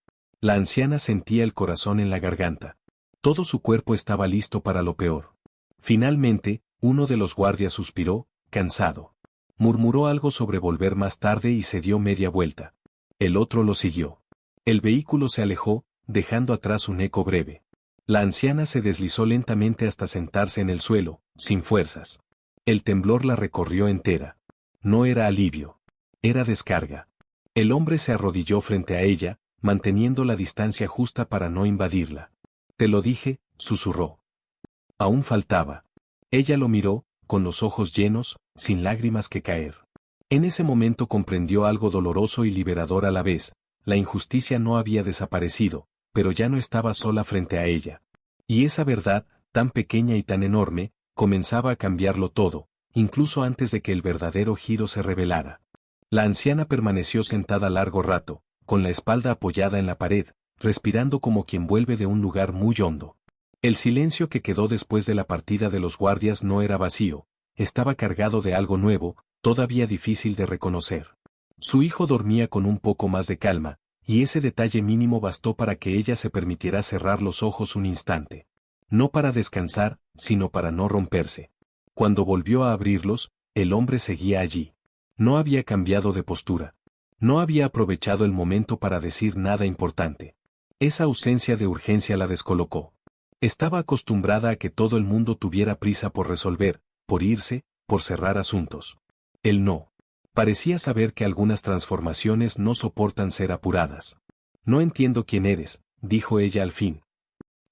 La anciana sentía el corazón en la garganta. Todo su cuerpo estaba listo para lo peor. Finalmente, uno de los guardias suspiró, cansado. Murmuró algo sobre volver más tarde y se dio media vuelta. El otro lo siguió. El vehículo se alejó, dejando atrás un eco breve. La anciana se deslizó lentamente hasta sentarse en el suelo, sin fuerzas. El temblor la recorrió entera. No era alivio. Era descarga. El hombre se arrodilló frente a ella, manteniendo la distancia justa para no invadirla. Te lo dije, susurró. Aún faltaba. Ella lo miró, con los ojos llenos, sin lágrimas que caer. En ese momento comprendió algo doloroso y liberador a la vez. La injusticia no había desaparecido, pero ya no estaba sola frente a ella. Y esa verdad, tan pequeña y tan enorme, comenzaba a cambiarlo todo, incluso antes de que el verdadero giro se revelara. La anciana permaneció sentada largo rato, con la espalda apoyada en la pared, respirando como quien vuelve de un lugar muy hondo. El silencio que quedó después de la partida de los guardias no era vacío, estaba cargado de algo nuevo, todavía difícil de reconocer. Su hijo dormía con un poco más de calma, y ese detalle mínimo bastó para que ella se permitiera cerrar los ojos un instante. No para descansar, sino para no romperse. Cuando volvió a abrirlos, el hombre seguía allí. No había cambiado de postura. No había aprovechado el momento para decir nada importante. Esa ausencia de urgencia la descolocó. Estaba acostumbrada a que todo el mundo tuviera prisa por resolver, por irse, por cerrar asuntos. Él no. Parecía saber que algunas transformaciones no soportan ser apuradas. No entiendo quién eres, dijo ella al fin.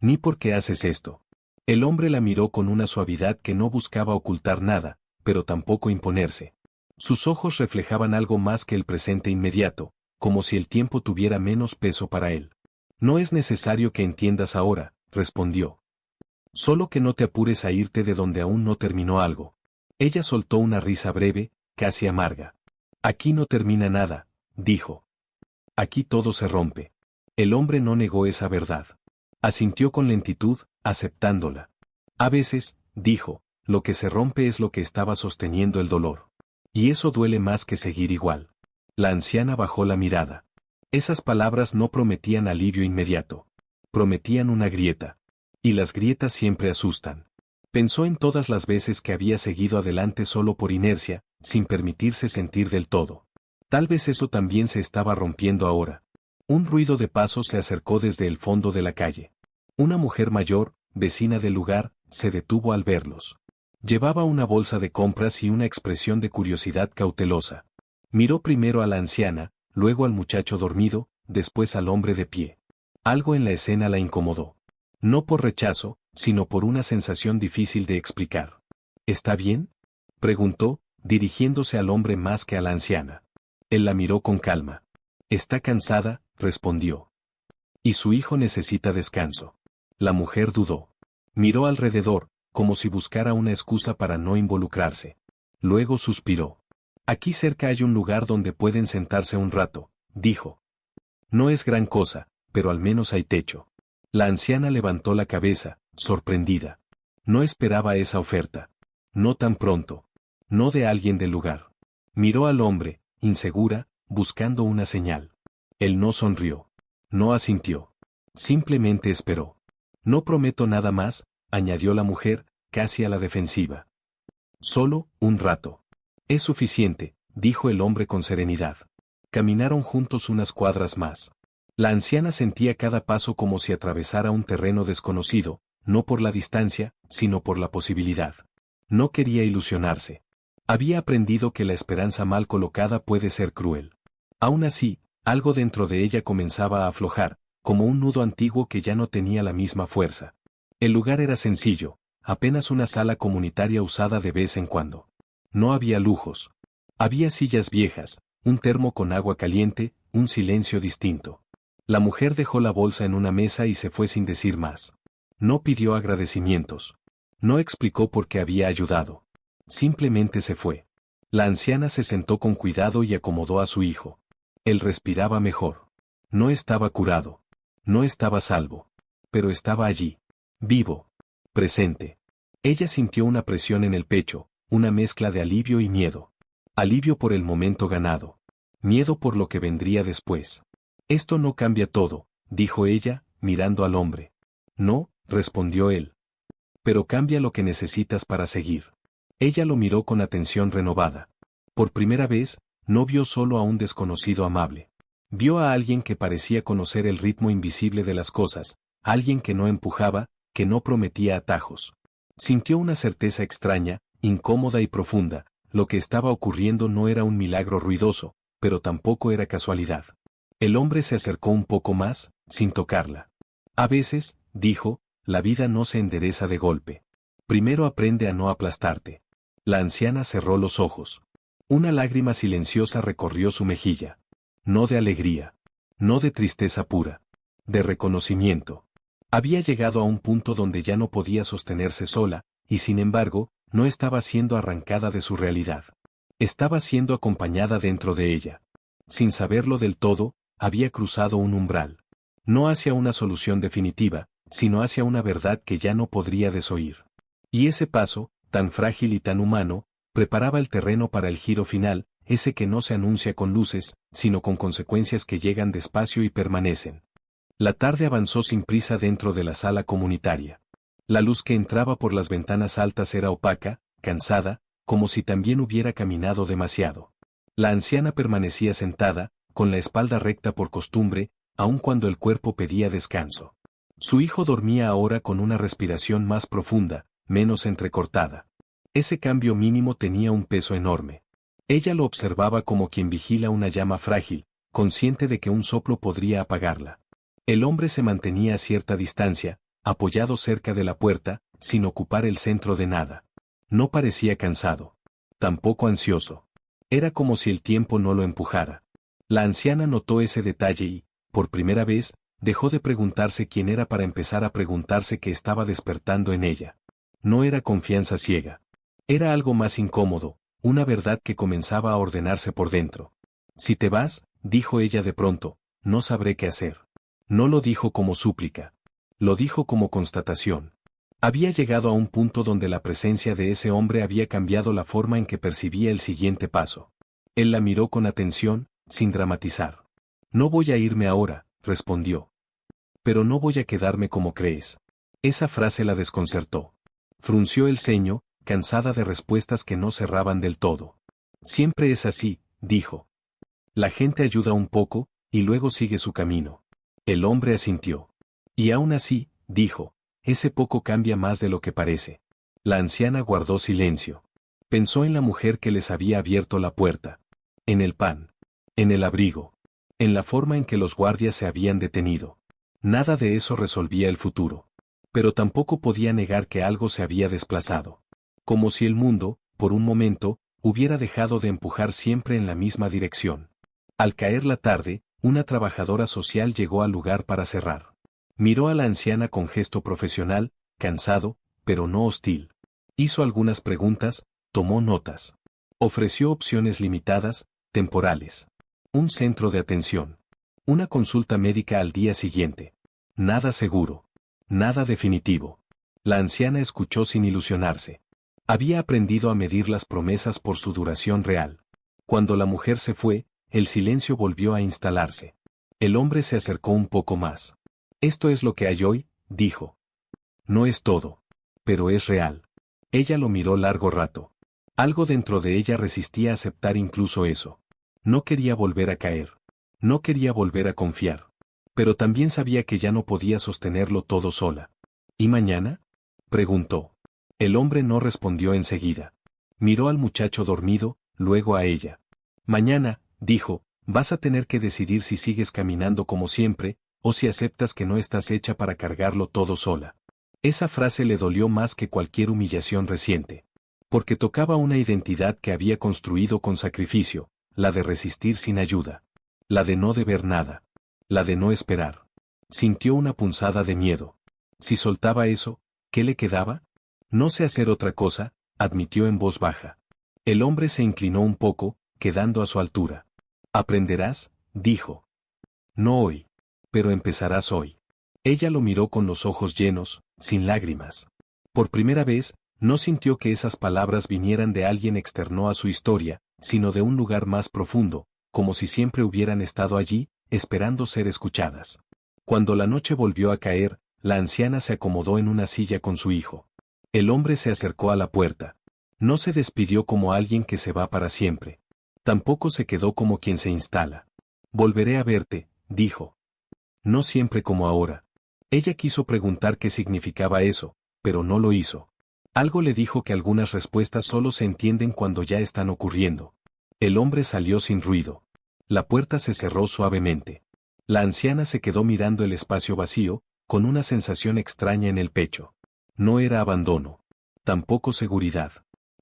Ni por qué haces esto. El hombre la miró con una suavidad que no buscaba ocultar nada, pero tampoco imponerse. Sus ojos reflejaban algo más que el presente inmediato, como si el tiempo tuviera menos peso para él. No es necesario que entiendas ahora, respondió. Solo que no te apures a irte de donde aún no terminó algo. Ella soltó una risa breve, casi amarga. Aquí no termina nada, dijo. Aquí todo se rompe. El hombre no negó esa verdad. Asintió con lentitud, aceptándola. A veces, dijo, lo que se rompe es lo que estaba sosteniendo el dolor. Y eso duele más que seguir igual. La anciana bajó la mirada. Esas palabras no prometían alivio inmediato. Prometían una grieta. Y las grietas siempre asustan. Pensó en todas las veces que había seguido adelante solo por inercia, sin permitirse sentir del todo. Tal vez eso también se estaba rompiendo ahora. Un ruido de pasos se acercó desde el fondo de la calle. Una mujer mayor, vecina del lugar, se detuvo al verlos. Llevaba una bolsa de compras y una expresión de curiosidad cautelosa. Miró primero a la anciana, luego al muchacho dormido, después al hombre de pie. Algo en la escena la incomodó. No por rechazo, sino por una sensación difícil de explicar. ¿Está bien?, preguntó, dirigiéndose al hombre más que a la anciana. Él la miró con calma. Está cansada, respondió. Y su hijo necesita descanso. La mujer dudó. Miró alrededor, como si buscara una excusa para no involucrarse. Luego suspiró. Aquí cerca hay un lugar donde pueden sentarse un rato, dijo. No es gran cosa, pero al menos hay techo. La anciana levantó la cabeza, sorprendida. No esperaba esa oferta. No tan pronto. No de alguien del lugar. Miró al hombre, insegura, buscando una señal. Él no sonrió. No asintió. Simplemente esperó. No prometo nada más, añadió la mujer, casi a la defensiva. Solo, un rato. Es suficiente, dijo el hombre con serenidad. Caminaron juntos unas cuadras más. La anciana sentía cada paso como si atravesara un terreno desconocido, no por la distancia, sino por la posibilidad. No quería ilusionarse. Había aprendido que la esperanza mal colocada puede ser cruel. Aún así, algo dentro de ella comenzaba a aflojar, como un nudo antiguo que ya no tenía la misma fuerza. El lugar era sencillo, apenas una sala comunitaria usada de vez en cuando. No había lujos. Había sillas viejas, un termo con agua caliente, un silencio distinto. La mujer dejó la bolsa en una mesa y se fue sin decir más. No pidió agradecimientos. No explicó por qué había ayudado. Simplemente se fue. La anciana se sentó con cuidado y acomodó a su hijo. Él respiraba mejor. No estaba curado. No estaba salvo. Pero estaba allí. Vivo. Presente. Ella sintió una presión en el pecho, una mezcla de alivio y miedo. Alivio por el momento ganado. Miedo por lo que vendría después. Esto no cambia todo, dijo ella, mirando al hombre. No, respondió él. Pero cambia lo que necesitas para seguir. Ella lo miró con atención renovada. Por primera vez, no vio solo a un desconocido amable. Vio a alguien que parecía conocer el ritmo invisible de las cosas, alguien que no empujaba, que no prometía atajos. Sintió una certeza extraña, incómoda y profunda. Lo que estaba ocurriendo no era un milagro ruidoso, pero tampoco era casualidad. El hombre se acercó un poco más, sin tocarla. A veces, dijo, la vida no se endereza de golpe. Primero aprende a no aplastarte. La anciana cerró los ojos. Una lágrima silenciosa recorrió su mejilla. No de alegría. No de tristeza pura. De reconocimiento. Había llegado a un punto donde ya no podía sostenerse sola, y sin embargo, no estaba siendo arrancada de su realidad. Estaba siendo acompañada dentro de ella. Sin saberlo del todo, había cruzado un umbral. No hacia una solución definitiva, sino hacia una verdad que ya no podría desoír. Y ese paso, tan frágil y tan humano, preparaba el terreno para el giro final, ese que no se anuncia con luces, sino con consecuencias que llegan despacio y permanecen. La tarde avanzó sin prisa dentro de la sala comunitaria. La luz que entraba por las ventanas altas era opaca, cansada, como si también hubiera caminado demasiado. La anciana permanecía sentada, con la espalda recta por costumbre, aun cuando el cuerpo pedía descanso. Su hijo dormía ahora con una respiración más profunda, menos entrecortada. Ese cambio mínimo tenía un peso enorme. Ella lo observaba como quien vigila una llama frágil, consciente de que un soplo podría apagarla. El hombre se mantenía a cierta distancia, apoyado cerca de la puerta, sin ocupar el centro de nada. No parecía cansado. Tampoco ansioso. Era como si el tiempo no lo empujara. La anciana notó ese detalle y, por primera vez, dejó de preguntarse quién era para empezar a preguntarse qué estaba despertando en ella. No era confianza ciega. Era algo más incómodo, una verdad que comenzaba a ordenarse por dentro. Si te vas, dijo ella de pronto, no sabré qué hacer. No lo dijo como súplica. Lo dijo como constatación. Había llegado a un punto donde la presencia de ese hombre había cambiado la forma en que percibía el siguiente paso. Él la miró con atención, sin dramatizar. No voy a irme ahora, respondió. Pero no voy a quedarme como crees. Esa frase la desconcertó. Frunció el ceño, cansada de respuestas que no cerraban del todo. Siempre es así, dijo. La gente ayuda un poco, y luego sigue su camino. El hombre asintió. Y aún así, dijo, ese poco cambia más de lo que parece. La anciana guardó silencio. Pensó en la mujer que les había abierto la puerta. En el pan. En el abrigo. En la forma en que los guardias se habían detenido. Nada de eso resolvía el futuro. Pero tampoco podía negar que algo se había desplazado. Como si el mundo, por un momento, hubiera dejado de empujar siempre en la misma dirección. Al caer la tarde, una trabajadora social llegó al lugar para cerrar. Miró a la anciana con gesto profesional, cansado, pero no hostil. Hizo algunas preguntas, tomó notas. Ofreció opciones limitadas, temporales. Un centro de atención. Una consulta médica al día siguiente. Nada seguro. Nada definitivo. La anciana escuchó sin ilusionarse. Había aprendido a medir las promesas por su duración real. Cuando la mujer se fue, el silencio volvió a instalarse. El hombre se acercó un poco más. Esto es lo que hay hoy, dijo. No es todo. Pero es real. Ella lo miró largo rato. Algo dentro de ella resistía a aceptar incluso eso. No quería volver a caer. No quería volver a confiar. Pero también sabía que ya no podía sostenerlo todo sola. ¿Y mañana?, preguntó. El hombre no respondió enseguida. Miró al muchacho dormido, luego a ella. Mañana, dijo, vas a tener que decidir si sigues caminando como siempre, o si aceptas que no estás hecha para cargarlo todo sola. Esa frase le dolió más que cualquier humillación reciente. Porque tocaba una identidad que había construido con sacrificio, la de resistir sin ayuda. La de no deber nada. La de no esperar. Sintió una punzada de miedo. Si soltaba eso, ¿qué le quedaba? No sé hacer otra cosa, admitió en voz baja. El hombre se inclinó un poco, quedando a su altura. Aprenderás, dijo. No hoy. Pero empezarás hoy. Ella lo miró con los ojos llenos, sin lágrimas. Por primera vez, no sintió que esas palabras vinieran de alguien externo a su historia, sino de un lugar más profundo, como si siempre hubieran estado allí, esperando ser escuchadas. Cuando la noche volvió a caer, la anciana se acomodó en una silla con su hijo. El hombre se acercó a la puerta. No se despidió como alguien que se va para siempre. Tampoco se quedó como quien se instala. Volveré a verte, dijo. No siempre como ahora. Ella quiso preguntar qué significaba eso, pero no lo hizo. Algo le dijo que algunas respuestas solo se entienden cuando ya están ocurriendo. El hombre salió sin ruido. La puerta se cerró suavemente. La anciana se quedó mirando el espacio vacío, con una sensación extraña en el pecho. No era abandono. Tampoco seguridad.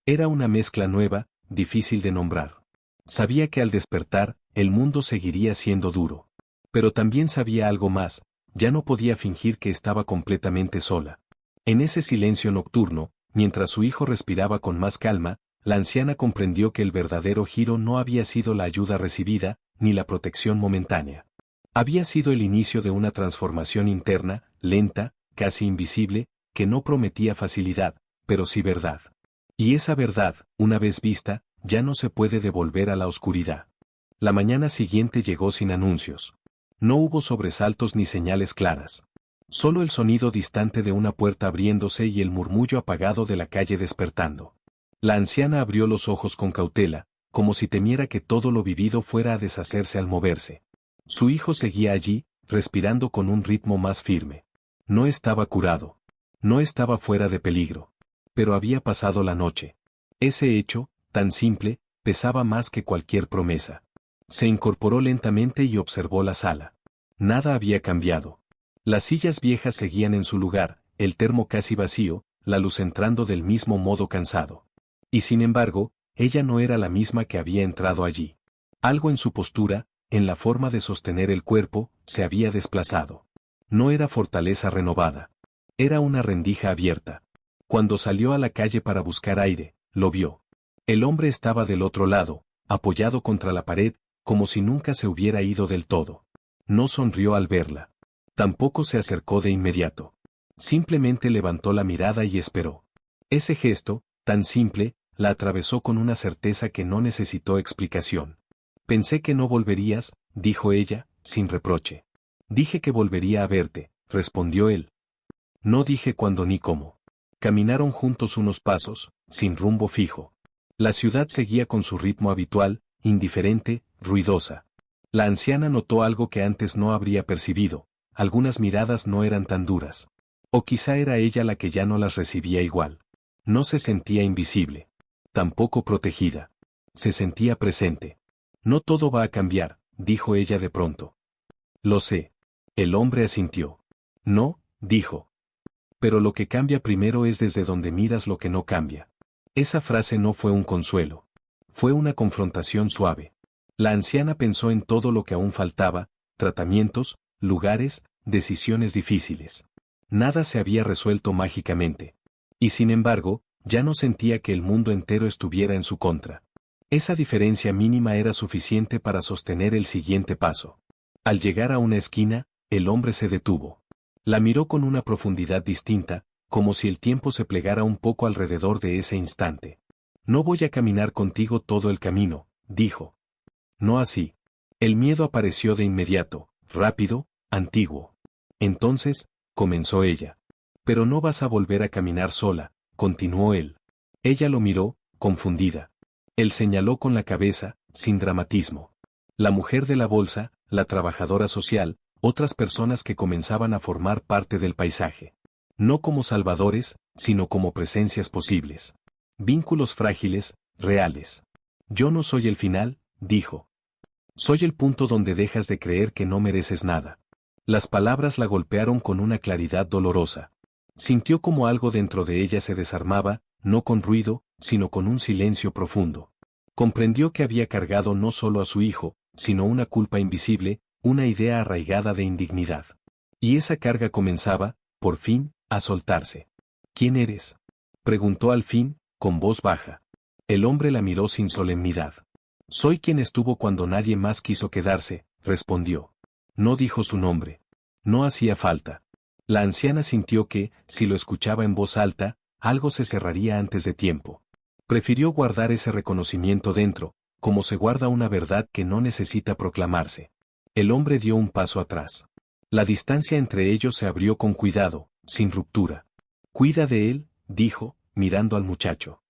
Era una mezcla nueva, difícil de nombrar. Sabía que al despertar, el mundo seguiría siendo duro. Pero también sabía algo más, ya no podía fingir que estaba completamente sola. En ese silencio nocturno, mientras su hijo respiraba con más calma, la anciana comprendió que el verdadero giro no había sido la ayuda recibida, ni la protección momentánea. Había sido el inicio de una transformación interna, lenta, casi invisible, que no prometía facilidad, pero sí verdad. Y esa verdad, una vez vista, ya no se puede devolver a la oscuridad. La mañana siguiente llegó sin anuncios. No hubo sobresaltos ni señales claras. Solo el sonido distante de una puerta abriéndose y el murmullo apagado de la calle despertando. La anciana abrió los ojos con cautela, como si temiera que todo lo vivido fuera a deshacerse al moverse. Su hijo seguía allí, respirando con un ritmo más firme. No estaba curado. No estaba fuera de peligro. Pero había pasado la noche. Ese hecho, tan simple, pesaba más que cualquier promesa. Se incorporó lentamente y observó la sala. Nada había cambiado. Las sillas viejas seguían en su lugar, el termo casi vacío, la luz entrando del mismo modo cansado. Y sin embargo, ella no era la misma que había entrado allí. Algo en su postura, en la forma de sostener el cuerpo, se había desplazado. No era fortaleza renovada. Era una rendija abierta. Cuando salió a la calle para buscar aire, lo vio. El hombre estaba del otro lado, apoyado contra la pared, como si nunca se hubiera ido del todo. No sonrió al verla. Tampoco se acercó de inmediato. Simplemente levantó la mirada y esperó. Ese gesto, tan simple, la atravesó con una certeza que no necesitó explicación. Pensé que no volverías, dijo ella, sin reproche. Dije que volvería a verte, respondió él. No dije cuándo ni cómo. Caminaron juntos unos pasos, sin rumbo fijo. La ciudad seguía con su ritmo habitual, indiferente, ruidosa. La anciana notó algo que antes no habría percibido: algunas miradas no eran tan duras. O quizá era ella la que ya no las recibía igual. No se sentía invisible. Tampoco protegida. Se sentía presente. No todo va a cambiar, dijo ella de pronto. Lo sé. El hombre asintió. No, dijo. Pero lo que cambia primero es desde donde miras lo que no cambia. Esa frase no fue un consuelo. Fue una confrontación suave. La anciana pensó en todo lo que aún faltaba: tratamientos, lugares, decisiones difíciles. Nada se había resuelto mágicamente. Y sin embargo, ya no sentía que el mundo entero estuviera en su contra. Esa diferencia mínima era suficiente para sostener el siguiente paso. Al llegar a una esquina, el hombre se detuvo. La miró con una profundidad distinta, como si el tiempo se plegara un poco alrededor de ese instante. No voy a caminar contigo todo el camino, dijo. No así. El miedo apareció de inmediato, rápido, antiguo. Entonces, comenzó ella. Pero no vas a volver a caminar sola, continuó él. Ella lo miró, confundida. Él señaló con la cabeza, sin dramatismo. La mujer de la bolsa, la trabajadora social, otras personas que comenzaban a formar parte del paisaje. No como salvadores, sino como presencias posibles. Vínculos frágiles, reales. Yo no soy el final, dijo. Soy el punto donde dejas de creer que no mereces nada. Las palabras la golpearon con una claridad dolorosa. Sintió como algo dentro de ella se desarmaba, no con ruido, sino con un silencio profundo. Comprendió que había cargado no solo a su hijo, sino una culpa invisible, una idea arraigada de indignidad. Y esa carga comenzaba, por fin, a soltarse. ¿Quién eres?, preguntó al fin, con voz baja. El hombre la miró sin solemnidad. Soy quien estuvo cuando nadie más quiso quedarse, respondió. No dijo su nombre. No hacía falta. La anciana sintió que, si lo escuchaba en voz alta, algo se cerraría antes de tiempo. Prefirió guardar ese reconocimiento dentro, como se guarda una verdad que no necesita proclamarse. El hombre dio un paso atrás. La distancia entre ellos se abrió con cuidado, sin ruptura. Cuida de él, dijo, mirando al muchacho.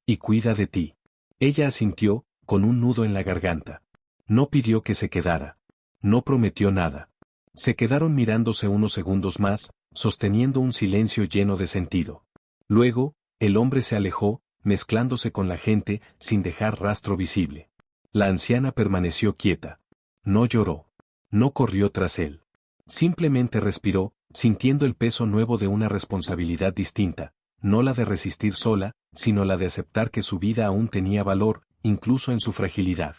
Y cuida de ti. Ella asintió, con un nudo en la garganta. No pidió que se quedara. No prometió nada. Se quedaron mirándose unos segundos más, sosteniendo un silencio lleno de sentido. Luego, el hombre se alejó, mezclándose con la gente, sin dejar rastro visible. La anciana permaneció quieta. No lloró. No corrió tras él. Simplemente respiró, sintiendo el peso nuevo de una responsabilidad distinta, no la de resistir sola, sino la de aceptar que su vida aún tenía valor, incluso en su fragilidad.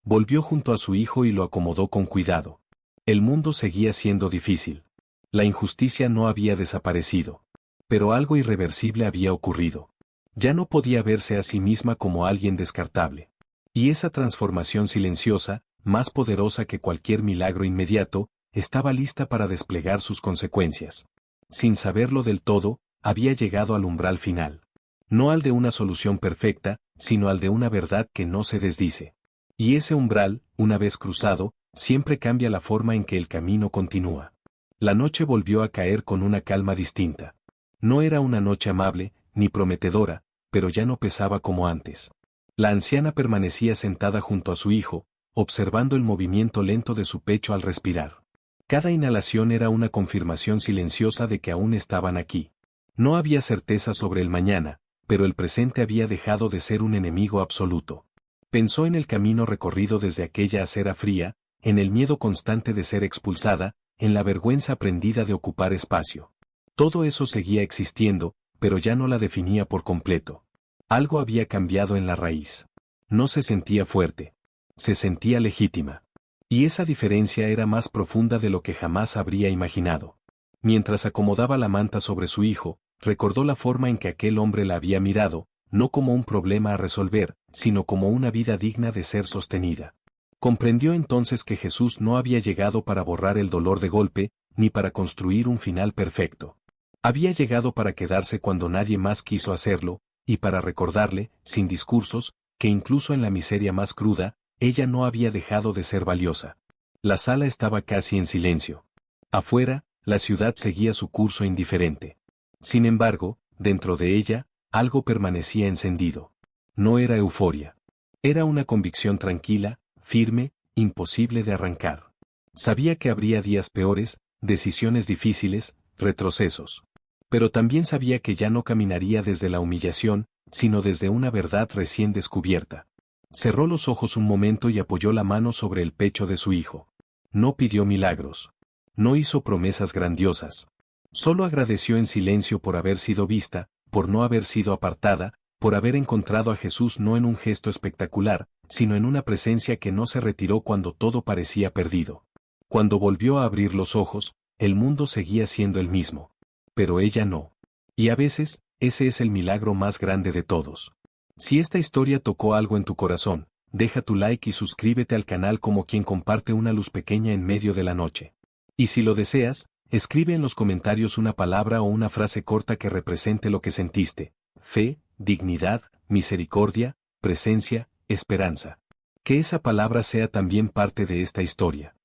Volvió junto a su hijo y lo acomodó con cuidado. El mundo seguía siendo difícil. La injusticia no había desaparecido. Pero algo irreversible había ocurrido. Ya no podía verse a sí misma como alguien descartable. Y esa transformación silenciosa, más poderosa que cualquier milagro inmediato, estaba lista para desplegar sus consecuencias. Sin saberlo del todo, había llegado al umbral final. No al de una solución perfecta, sino al de una verdad que no se desdice. Y ese umbral, una vez cruzado, siempre cambia la forma en que el camino continúa. La noche volvió a caer con una calma distinta. No era una noche amable, ni prometedora, pero ya no pesaba como antes. La anciana permanecía sentada junto a su hijo, observando el movimiento lento de su pecho al respirar. Cada inhalación era una confirmación silenciosa de que aún estaban aquí. No había certeza sobre el mañana, pero el presente había dejado de ser un enemigo absoluto. Pensó en el camino recorrido desde aquella acera fría, en el miedo constante de ser expulsada, en la vergüenza aprendida de ocupar espacio. Todo eso seguía existiendo, pero ya no la definía por completo. Algo había cambiado en la raíz. No se sentía fuerte. Se sentía legítima. Y esa diferencia era más profunda de lo que jamás habría imaginado. Mientras acomodaba la manta sobre su hijo, recordó la forma en que aquel hombre la había mirado, no como un problema a resolver, sino como una vida digna de ser sostenida. Comprendió entonces que Jesús no había llegado para borrar el dolor de golpe, ni para construir un final perfecto. Había llegado para quedarse cuando nadie más quiso hacerlo, y para recordarle, sin discursos, que incluso en la miseria más cruda, ella no había dejado de ser valiosa. La sala estaba casi en silencio. Afuera, la ciudad seguía su curso indiferente. Sin embargo, dentro de ella, algo permanecía encendido. No era euforia. Era una convicción tranquila, firme, imposible de arrancar. Sabía que habría días peores, decisiones difíciles, retrocesos. Pero también sabía que ya no caminaría desde la humillación, sino desde una verdad recién descubierta. Cerró los ojos un momento y apoyó la mano sobre el pecho de su hijo. No pidió milagros. No hizo promesas grandiosas. Solo agradeció en silencio por haber sido vista, por no haber sido apartada, por haber encontrado a Jesús no en un gesto espectacular, sino en una presencia que no se retiró cuando todo parecía perdido. Cuando volvió a abrir los ojos, el mundo seguía siendo el mismo. Pero ella no. Y a veces, ese es el milagro más grande de todos. Si esta historia tocó algo en tu corazón, deja tu like y suscríbete al canal como quien comparte una luz pequeña en medio de la noche. Y si lo deseas, escribe en los comentarios una palabra o una frase corta que represente lo que sentiste: fe, dignidad, misericordia, presencia, esperanza. Que esa palabra sea también parte de esta historia.